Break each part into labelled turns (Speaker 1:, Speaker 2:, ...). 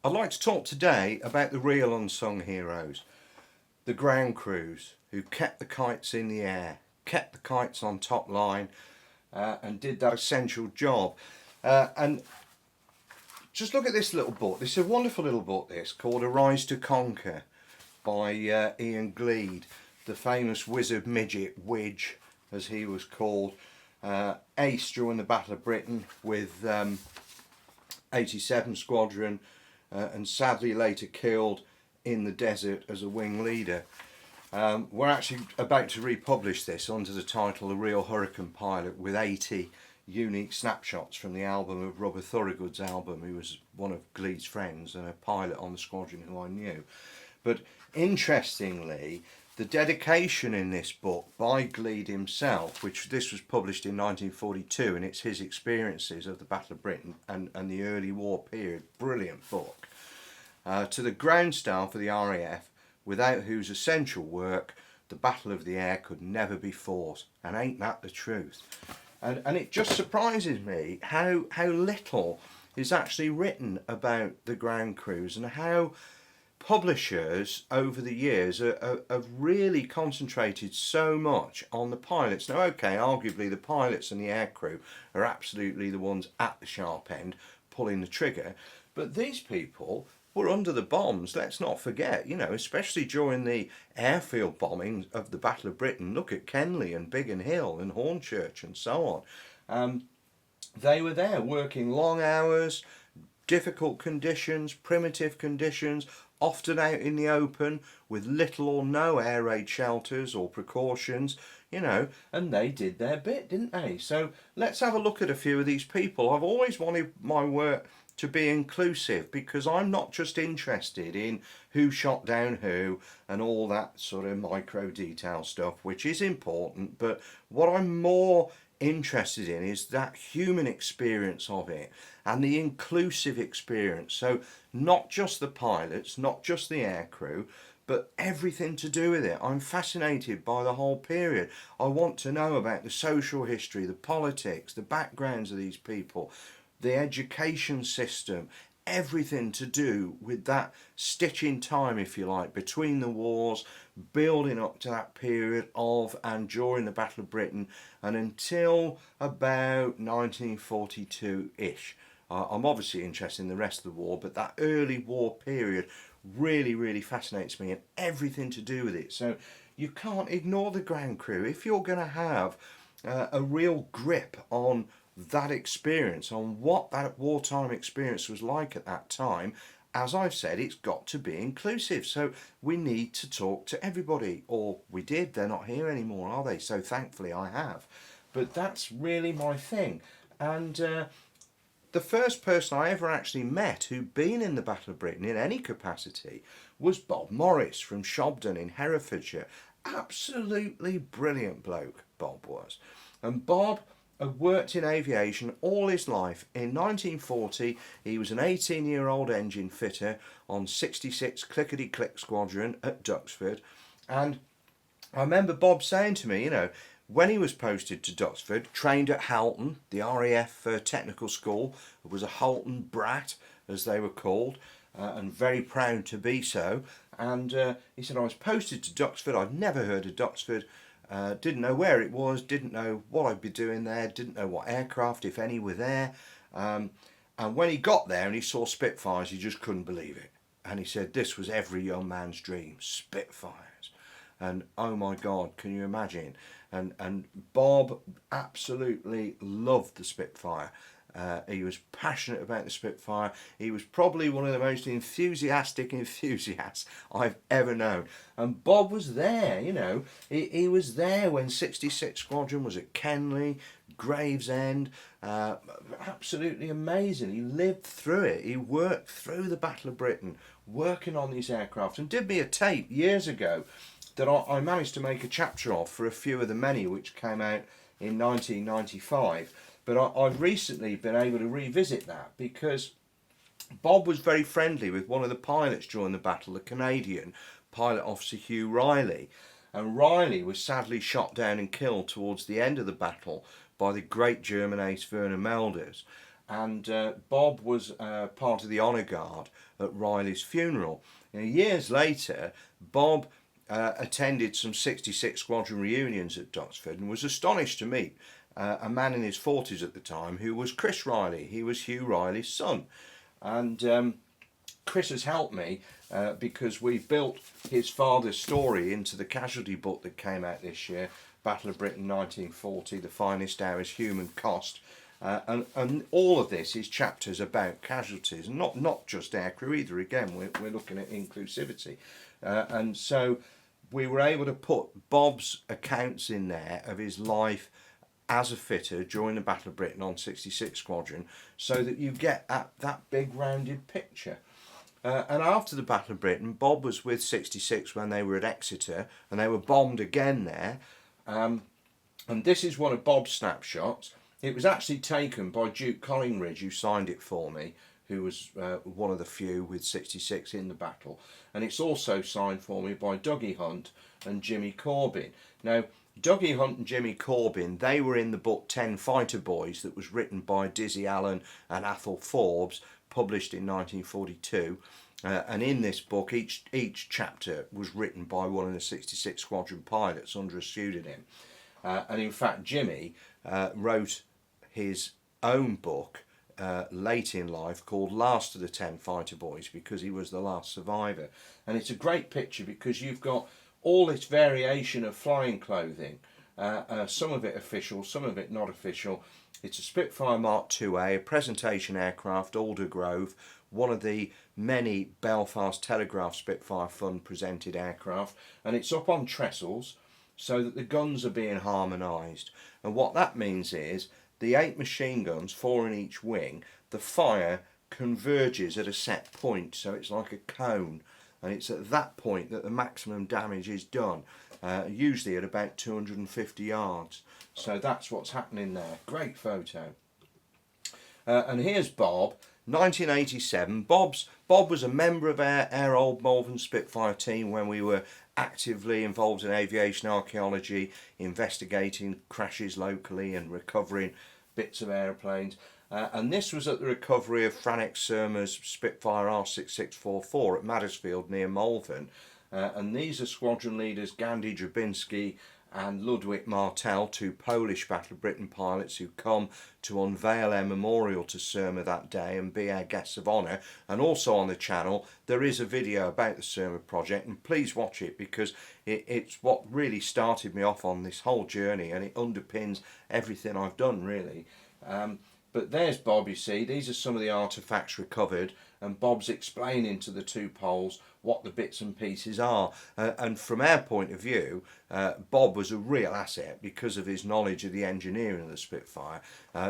Speaker 1: I'd like to talk today about the real unsung heroes, the ground crews who kept the kites in the air, kept the kites on top line, and did that essential job. And just look at this little book. This is a wonderful little book, this, called A Rise to Conquer by Ian Gleed, the famous wizard midget, Widge, as he was called, ace during the Battle of Britain with 87 Squadron, and sadly later killed in the desert as a wing leader. We're actually about to republish this under the title The Real Hurricane Pilot, with 80 unique snapshots from the album of Robert Thorogood's album, who was one of Gleed's friends and a pilot on the squadron who I knew. But interestingly, the dedication in this book by Gleed himself, which this was published in 1942, and it's his experiences of the Battle of Britain and the early war period, brilliant book, to the ground staff of the RAF, without whose essential work the Battle of the Air could never be fought. And ain't that the truth? And it just surprises me how little is actually written about the ground crews, and how publishers over the years have really concentrated so much on the pilots. Now, okay, arguably the pilots and the aircrew are absolutely the ones at the sharp end pulling the trigger, but these people were under the bombs, let's not forget, especially during the airfield bombing of the Battle of Britain. Look at Kenley and Biggin Hill and Hornchurch and so on. They were there working long hours, difficult conditions, primitive conditions, often out in the open with little or no air raid shelters or precautions, and they did their bit, didn't they? So let's have a look at a few of these people. I've always wanted my work to be inclusive, because I'm not just interested in who shot down who and all that sort of micro detail stuff, which is important, but what I'm more interested in is that human experience of it and the inclusive experience. So not just the pilots, not just the aircrew, but everything to do with it. I'm fascinated by the whole period. I want to know about the social history, the politics, the backgrounds of these people, the education system, everything to do with that stitch in time, if you like, between the wars, building up to that period of and during the Battle of Britain and until about 1942-ish. I'm obviously interested in the rest of the war, but that early war period really fascinates me, and everything to do with it. So you can't ignore the ground crew if you're going to have a real grip on that experience, on what that wartime experience was like at that time. As I've said, it's got to be inclusive. So we need to talk to everybody, or we did. They're not here anymore, are they? So thankfully I have. But that's really my thing. And the first person I ever actually met who'd been in the Battle of Britain in any capacity was Bob Morris from Shobden in Herefordshire. Absolutely brilliant bloke, Bob was. And Bob had worked in aviation all his life. In 1940, he was an 18-year-old engine fitter on 66 Clickety-Click Squadron at Duxford. And I remember Bob saying to me, when he was posted to Duxford, trained at Halton, the RAF Technical School, it was a Halton brat, as they were called, and very proud to be so. And he said, I was posted to Duxford, I'd never heard of Duxford, didn't know where it was, didn't know what I'd be doing there, didn't know what aircraft, if any, were there. And when he got there and he saw Spitfires, he just couldn't believe it. And he said, this was every young man's dream, Spitfires. And oh my God, can you imagine? And Bob absolutely loved the Spitfire. He was passionate about the Spitfire. He was probably one of the most enthusiastic enthusiasts I've ever known. And Bob was there, He was there when 66 Squadron was at Kenley, Gravesend. Absolutely amazing. He lived through it. He worked through the Battle of Britain, working on these aircraft, and did me a tape years ago that I managed to make a chapter of for a few of the many which came out in 1995. But I've recently been able to revisit that because Bob was very friendly with one of the pilots during the battle, the Canadian pilot officer Hugh Riley. And Riley was sadly shot down and killed towards the end of the battle by the great German ace Werner Melders. and Bob was part of the honour guard at Riley's funeral. Years later, Bob attended some 66 Squadron reunions at Duxford and was astonished to meet a man in his 40s at the time who was Chris Riley. He was Hugh Riley's son. And Chris has helped me because we've built his father's story into the casualty book that came out this year, Battle of Britain 1940, The Finest Hours, Human Cost. And all of this is chapters about casualties, and not just aircrew either. Again, we're looking at inclusivity. And so we were able to put Bob's accounts in there of his life as a fitter during the Battle of Britain on 66 Squadron, so that you get that big rounded picture. And after the Battle of Britain, Bob was with 66 when they were at Exeter, and they were bombed again there. And this is one of Bob's snapshots. It was actually taken by Duke Collingridge, who signed it for me, who was one of the few with 66 in the battle. And it's also signed for me by Dougie Hunt and Jimmy Corbin. Now, Dougie Hunt and Jimmy Corbin, they were in the book 10 Fighter Boys that was written by Dizzy Allen and Athol Forbes, published in 1942. And in this book, each chapter was written by one of the 66 Squadron pilots under a pseudonym. And in fact, Jimmy wrote his own book late in life called Last of the 10 Fighter Boys, because he was the last survivor. And it's a great picture because you've got all this variation of flying clothing, some of it official, some of it not official. It's a Spitfire Mark IIA, a presentation aircraft, Aldergrove, one of the many Belfast Telegraph Spitfire Fund presented aircraft, and it's up on trestles so that the guns are being harmonised. And what that means is the 8 machine guns, 4 in each wing, the fire converges at a set point, so it's like a cone, and it's at that point that the maximum damage is done, usually at about 250 yards. So that's what's happening there. Great photo. And here's Bob, 1987. Bob was a member of our Old Malvern Spitfire team when we were actively involved in aviation archaeology, investigating crashes locally and recovering bits of aeroplanes. And this was at the recovery of Frank Surma's Spitfire R6644 at Maddisfield near Malvern. And these are squadron leaders Gandhi Drabinski and Ludwig Martel, 2 Polish Battle of Britain pilots who come to unveil their memorial to Surma that day and be our guests of honour. And also on the channel there is a video about the Surma project, and please watch it because it's what really started me off on this whole journey, and it underpins everything I've done really. But there's Bob, you see, these are some of the artefacts recovered, and Bob's explaining to the 2 Poles what the bits and pieces are. And from our point of view, Bob was a real asset because of his knowledge of the engineering of the Spitfire.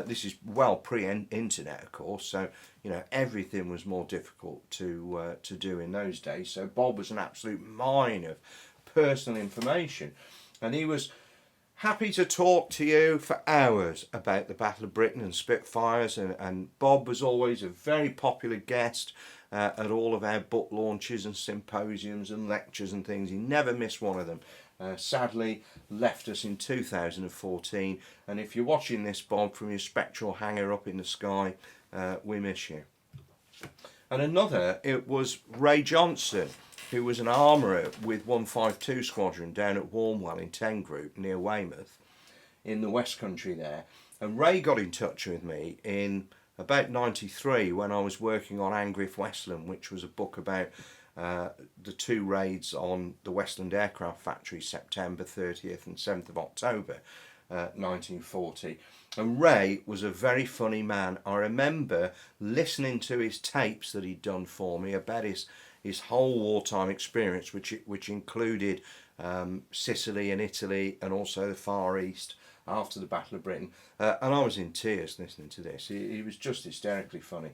Speaker 1: This is well pre-internet, of course, so you know everything was more difficult to do in those days. So Bob was an absolute mine of personal information, and he was happy to talk to you for hours about the Battle of Britain and Spitfires, and Bob was always a very popular guest at all of our book launches and symposiums and lectures and things. He never missed one of them. Sadly left us in 2014, and if you're watching this, Bob, from your spectral hangar up in the sky, we miss you. And another, it was Ray Johnson, who was an armourer with 152 Squadron down at Warmwell in 10 Group near Weymouth in the West Country there. And Ray got in touch with me in about 93 when I was working on Angriff Westland, which was a book about the 2 raids on the Westland Aircraft Factory, September 30th and 7th of October 1940. And Ray was a very funny man. I remember listening to his tapes that he'd done for me about his whole wartime experience, which included Sicily and Italy and also the Far East after the Battle of Britain. And I was in tears listening to this. He was just hysterically funny.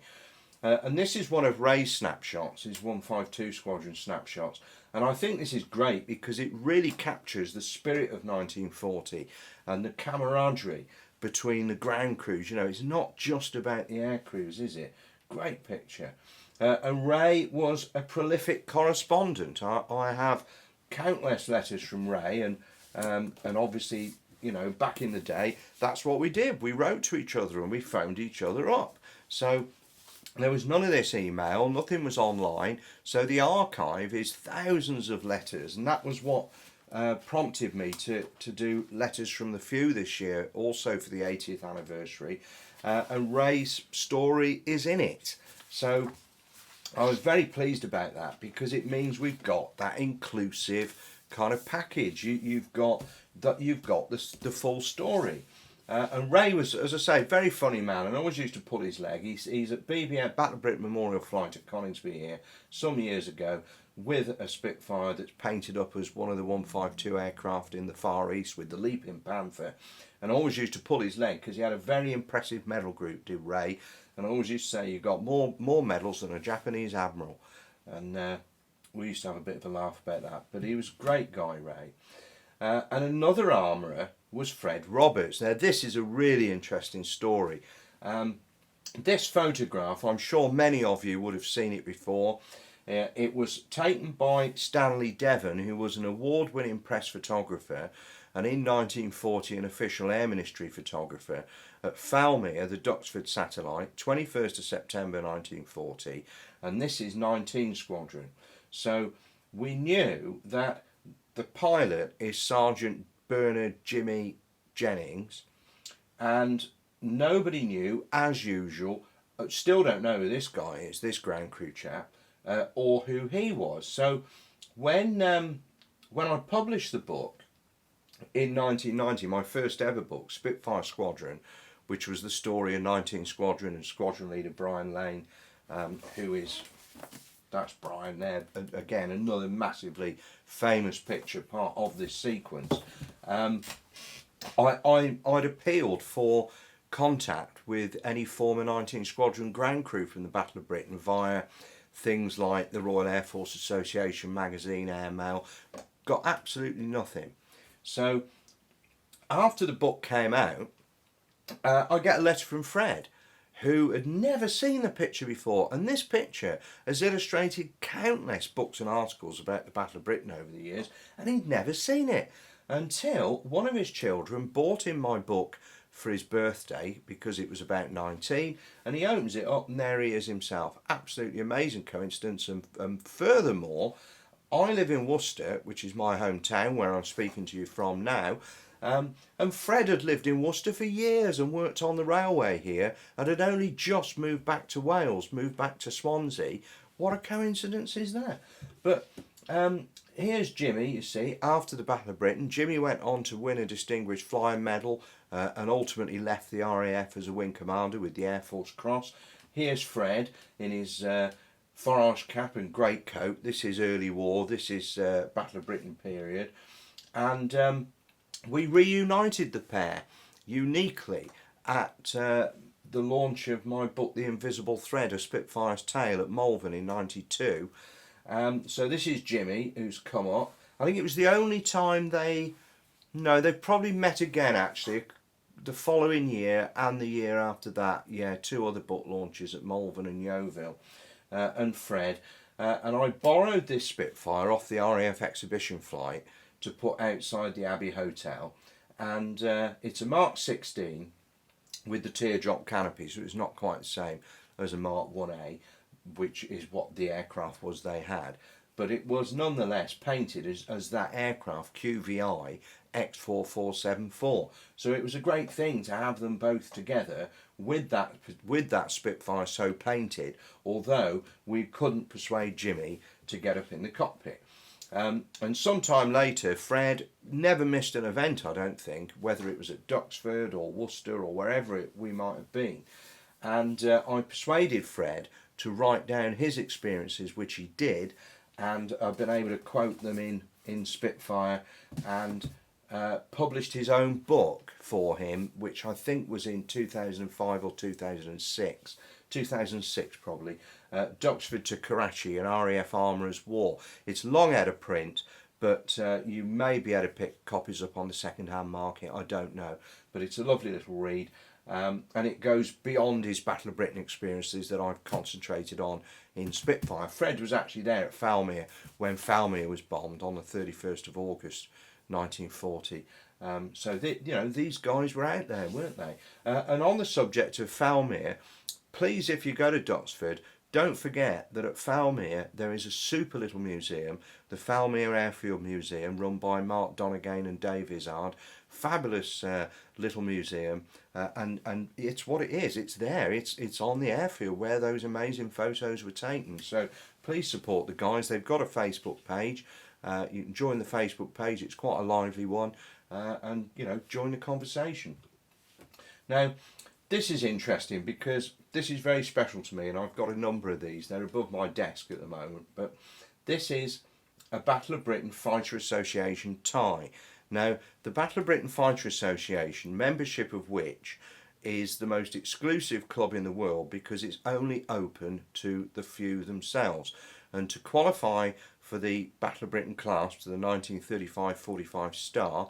Speaker 1: And this is one of Ray's snapshots, his 152 Squadron snapshots. And I think this is great because it really captures the spirit of 1940 and the camaraderie between the ground crews. You know, it's not just about the air crews, is it? Great picture. And Ray was a prolific correspondent. I have countless letters from Ray, and obviously you know, back in the day, that's what we did. We wrote to each other and we phoned each other up. So there was none of this email, nothing was online. So the archive is thousands of letters, and that was what prompted me to do Letters from the Few this year, also for the 80th anniversary. And Ray's story is in it. So I was very pleased about that, because it means we've got that inclusive kind of package. You've got the full story. And Ray was, as I say, very funny man, and always used to pull his leg. He's at BBM Battle of Britain Memorial Flight at Coningsby here some years ago, with a Spitfire that's painted up as one of the 152 aircraft in the Far East with the Leaping Panther, and always used to pull his leg because he had a very impressive medal group, did Ray, and I always used to say you got more medals than a Japanese admiral, and we used to have a bit of a laugh about that. But he was a great guy, Ray. And another armourer was Fred Roberts. Now this is a really interesting story. This photograph, I'm sure many of you would have seen it before. It was taken by Stanley Devon, who was an award-winning press photographer, and in 1940 an official Air Ministry photographer at Falmere, the Duxford satellite, 21st of September 1940, and this is 19 Squadron. So we knew that the pilot is Sergeant Bernard Jimmy Jennings, and nobody knew, as usual, still don't know who this guy is, this ground crew chap, or who he was. So when I published the book in 1990, my first ever book, Spitfire Squadron, which was the story of 19 Squadron and Squadron Leader Brian Lane, that's Brian there, again another massively famous picture, part of this sequence. I'd appealed for contact with any former 19 Squadron ground crew from the Battle of Britain via things like the Royal Air Force Association magazine, Airmail. Got absolutely nothing. So after the book came out, I get a letter from Fred, who had never seen the picture before, and this picture has illustrated countless books and articles about the Battle of Britain over the years, and he'd never seen it until one of his children bought him my book for his birthday, because it was about 19, and he opens it up and there he is himself. Absolutely amazing coincidence. And furthermore, I live in Worcester, which is my hometown where I'm speaking to you from now, and Fred had lived in Worcester for years and worked on the railway here, and had only just moved back to Wales, moved back to Swansea. What a coincidence is that? But here's Jimmy, you see, after the Battle of Britain. Jimmy went on to win a Distinguished Flying Medal, and ultimately left the RAF as a wing commander with the Air Force Cross. Here's Fred in his forage cap and greatcoat. This is early war, this is Battle of Britain period. And we reunited the pair uniquely at the launch of my book, The Invisible Thread, A Spitfire's Tale, at Malvern in 92. So this is Jimmy, who's come up. I think it was the only time they probably met again, actually, the following year and the year after that. Yeah, two other book launches at Malvern and Yeovil. And Fred. And I borrowed this Spitfire off the RAF exhibition flight to put outside the Abbey Hotel. And it's a Mark 16 with the teardrop canopy, so it's not quite the same as a Mark 1A, which is what the aircraft was they had. But it was nonetheless painted as that aircraft, QVI X4474. So it was a great thing to have them both together with that Spitfire so painted, although we couldn't persuade Jimmy to get up in the cockpit. And sometime later, Fred never missed an event, I don't think, whether it was at Duxford or Worcester or wherever we might have been. And I persuaded Fred to write down his experiences, which he did, and I've been able to quote them in Spitfire, and published his own book for him, which I think was in 2005 or 2006 probably, Duxford to Karachi, an RAF Armourer's War. It's long out of print, but you may be able to pick copies up on the second-hand market, I don't know, but it's a lovely little read. And it goes beyond his Battle of Britain experiences that I've concentrated on in Spitfire. Fred was actually there at Falmere when Falmere was bombed on the 31st of August 1940. So these guys were out there, weren't they? And on the subject of Falmere, please, if you go to Duxford, don't forget that at Falmere there is a super little museum, the Falmere Airfield Museum, run by Mark Donagain and Dave Izzard. Fabulous little museum, and it's what it is. It's there. It's on the airfield where those amazing photos were taken. So please support the guys. They've got a Facebook page. You can join the Facebook page. It's quite a lively one, and join the conversation. Now, this is interesting because this is very special to me, and I've got a number of these. They're above my desk at the moment, but this is a Battle of Britain Fighter Association tie. Now, the Battle of Britain Fighter Association, membership of which is the most exclusive club in the world because it's only open to the few themselves. And to qualify for the Battle of Britain class to the 1935-45 star,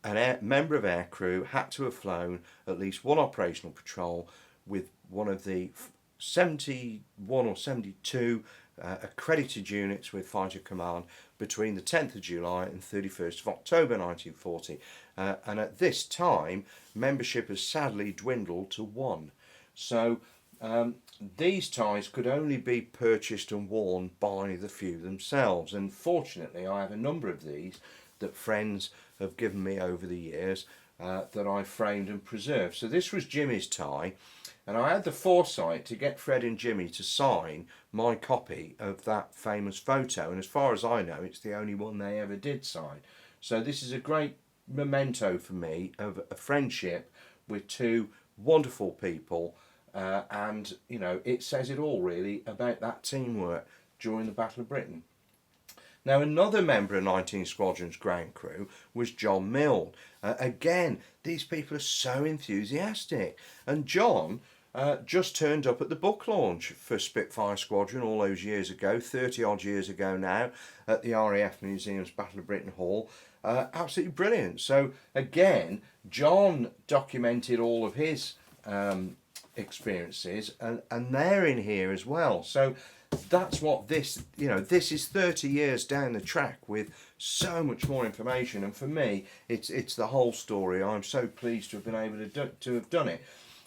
Speaker 1: a member of aircrew had to have flown at least one operational patrol with one of the 71 or 72 accredited units with Fighter Command between the 10th of July and 31st of October 1940. And at this time, membership has sadly dwindled to one. So these ties could only be purchased and worn by the few themselves. And fortunately, I have a number of these that friends have given me over the years that I framed and preserved. So this was Jimmy's tie. And I had the foresight to get Fred and Jimmy to sign my copy of that famous photo. And as far as I know, it's the only one they ever did sign. So this is a great memento for me of a friendship with two wonderful people. And, it says it all really about that teamwork during the Battle of Britain. Now, another member of 19 Squadron's ground crew was John Milne. Again, these people are so enthusiastic. And John just turned up at the book launch for Spitfire Squadron all those years ago, 30 odd years ago now, at the RAF Museum's Battle of Britain Hall. Absolutely brilliant. So again, John documented all of his experiences, and they're in here as well. So that's what this is 30 years down the track with so much more information, and for me it's the whole story. I'm so pleased to have been able to have done it.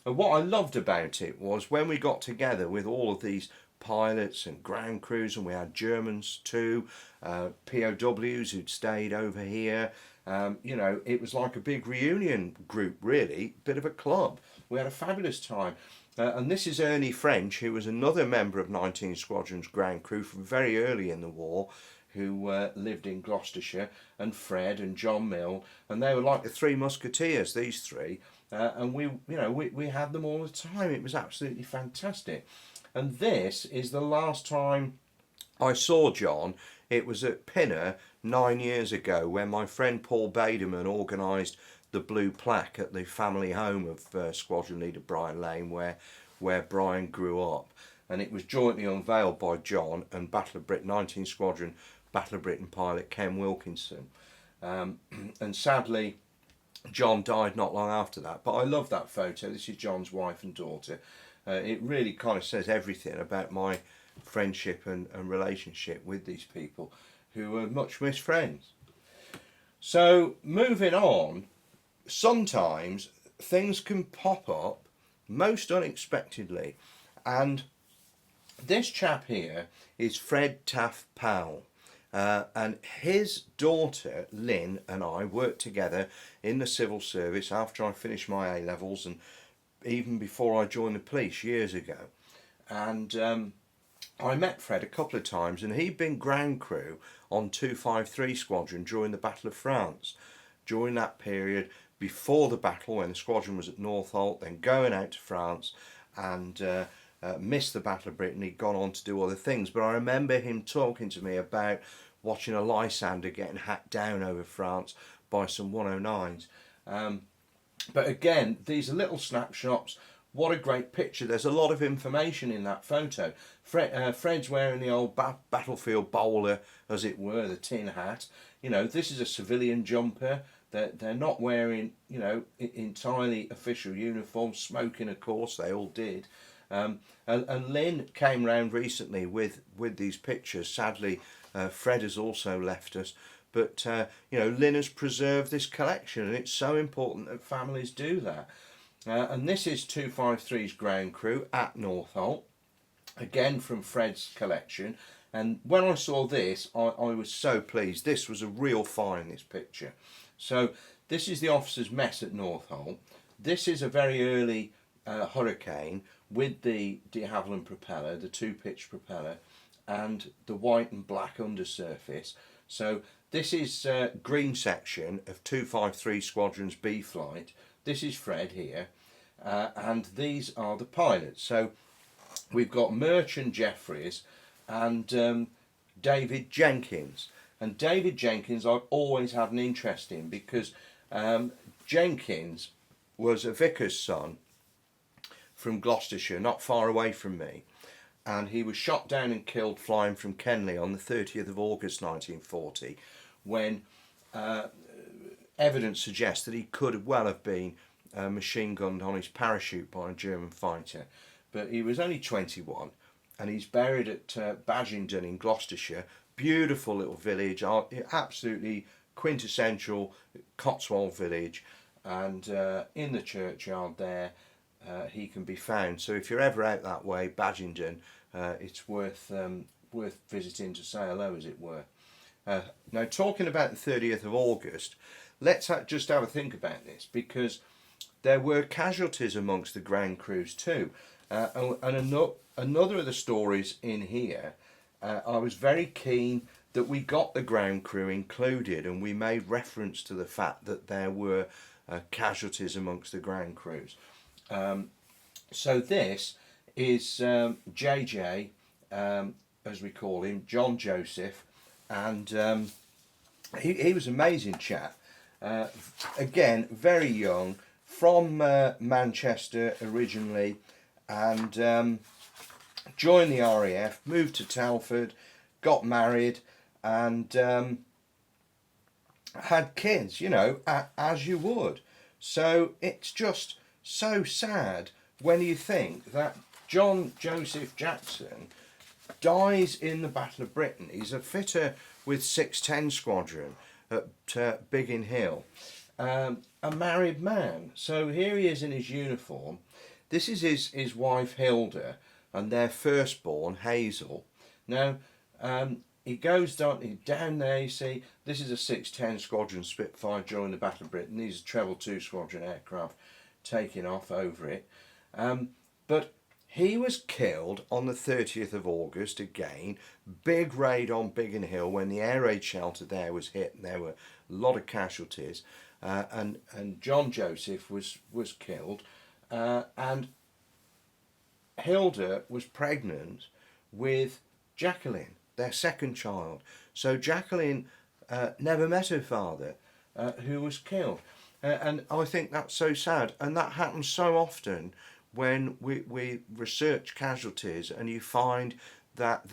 Speaker 1: And what I loved about it was when we got together with all of these pilots and ground crews, and we had Germans too, POWs who'd stayed over here. It was like a big reunion group, really, bit of a club. We had a fabulous time. And this is Ernie French, who was another member of 19 Squadron's ground crew from very early in the war, who lived in Gloucestershire, and Fred and John Milne, and they were like the three musketeers, these three, and we had them all the time. It was absolutely fantastic. And this is the last time I saw John. It was at Pinner 9 years ago when my friend Paul Baderman organised the blue plaque at the family home of Squadron Leader Brian Lane, where Brian grew up, and it was jointly unveiled by John and Battle of Britain 19 Squadron Battle of Britain pilot Ken Wilkinson, and sadly John died not long after that. But I love that photo. This is John's wife and daughter. It really kind of says everything about my friendship and relationship with these people who are much missed friends. So moving on, sometimes things can pop up most unexpectedly, and this chap here is Fred Taft Powell, and his daughter Lynn and I worked together in the civil service after I finished my A-levels and even before I joined the police years ago. And I met Fred a couple of times, and he'd been ground crew on 253 Squadron during the Battle of France. During that period, before the battle, when the squadron was at Northolt, then going out to France, and missed the Battle of Britain. He'd gone on to do other things, but I remember him talking to me about watching a Lysander getting hacked down over France by some 109s. But again, these are little snapshots. What a great picture. There's a lot of information in that photo. Fred's wearing the old battlefield bowler, as it were, the tin hat. You know, this is a civilian jumper. They're not wearing, you know, entirely official uniforms, smoking, of course, they all did. And Lynn came round recently with these pictures. Sadly, Fred has also left us. But, you know, Lynn has preserved this collection, and it's so important that families do that. And this is 253's ground crew at Northolt, again from Fred's collection. And when I saw this, I was so pleased. This was a real find, this picture. So this is the officers' mess at Northolt. This is a very early Hurricane with the de Havilland propeller, the 2-pitch propeller, and the white and black undersurface. So this is green section of 253 Squadron's B flight. This is Fred here, and these are the pilots. So we've got Merchant Jeffries and David Jenkins. And David Jenkins I've always had an interest in, because Jenkins was a vicar's son from Gloucestershire, not far away from me, and he was shot down and killed flying from Kenley on the 30th of August 1940, when evidence suggests that he could well have been machine gunned on his parachute by a German fighter. But he was only 21, and he's buried at Badgington in Gloucestershire. Beautiful little village, absolutely quintessential Cotswold village, and in the churchyard there he can be found. So if you're ever out that way, Badgington, it's worth visiting to say hello, as it were. Now, talking about the 30th of August, let's just have a think about this, because there were casualties amongst the ground crews too. And another of the stories in here, I was very keen that we got the ground crew included, and we made reference to the fact that there were casualties amongst the ground crews. So this is JJ, as we call him, John Joseph, and he was an amazing chap. Again, very young, from Manchester originally, and joined the RAF, moved to Telford, got married, and had kids, you know, as you would. So it's just so sad when you think that John Joseph Jackson dies in the Battle of Britain. He's a fitter with 610 Squadron at Biggin Hill, a married man. So here he is in his uniform. This is his wife Hilda and their firstborn Hazel. Now he goes down there. You see, this is a 610 Squadron Spitfire during the Battle of Britain. These are treble 2 Squadron aircraft taking off over it. But he was killed on the 30th of August again. Big raid on Biggin Hill when the air raid shelter there was hit, and there were a lot of casualties. And John Joseph was killed, and Hilda was pregnant with Jacqueline, their second child. So Jacqueline never met her father, who was killed. And I think that's so sad, and that happens so often when we research casualties, and you find that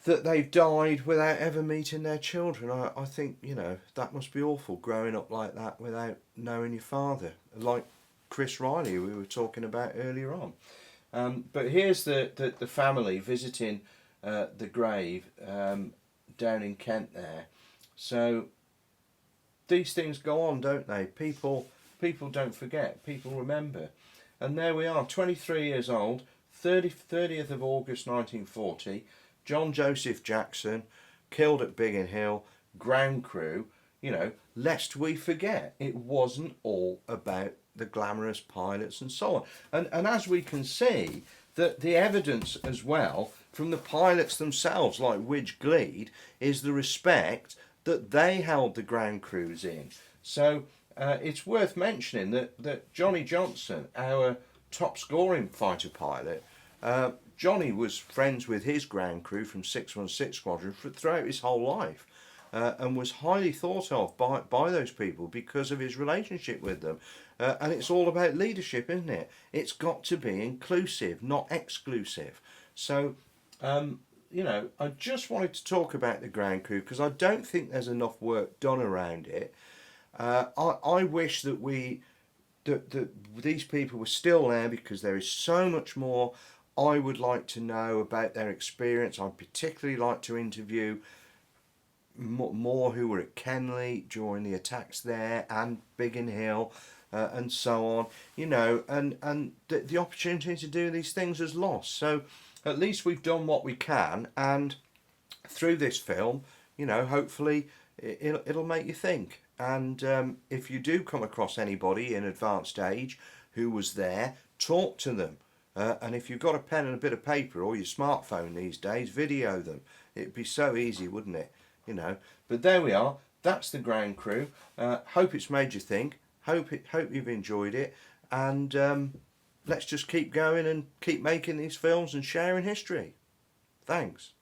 Speaker 1: that they've died without ever meeting their children. I think, you know, that must be awful, growing up like that without knowing your father, like Chris Riley we were talking about earlier on. But here's the family visiting the grave down in Kent there. So these things go on, don't they? People don't forget, people remember. And there we are, 23 years old, 30th of August 1940, John Joseph Jackson, killed at Biggin Hill, ground crew. You know, lest we forget, it wasn't all about the glamorous pilots and so on. And as we can see, that the evidence as well from the pilots themselves, like Widge Gleed, is the respect that they held the ground crews in. So it's worth mentioning that Johnny Johnson, our top scoring fighter pilot, Johnny was friends with his ground crew from 616 Squadron throughout his whole life, and was highly thought of by those people because of his relationship with them. And it's all about leadership, isn't it? It's got to be inclusive, not exclusive. So you know, I just wanted to talk about the ground crew because I don't think there's enough work done around it. I wish that these people were still there, because there is so much more I would like to know about their experience. I'd particularly like to interview more who were at Kenley during the attacks there and Biggin Hill, and so on. You know, and the opportunity to do these things is lost. So at least we've done what we can, and through this film, you know, hopefully it'll make you think. And if you do come across anybody in advanced age who was there, talk to them. And if you've got a pen and a bit of paper or your smartphone these days, video them. It'd be so easy, wouldn't it? You know. But there we are. That's the ground crew. Hope it's made you think. Hope you've enjoyed it. And let's just keep going and keep making these films and sharing history. Thanks.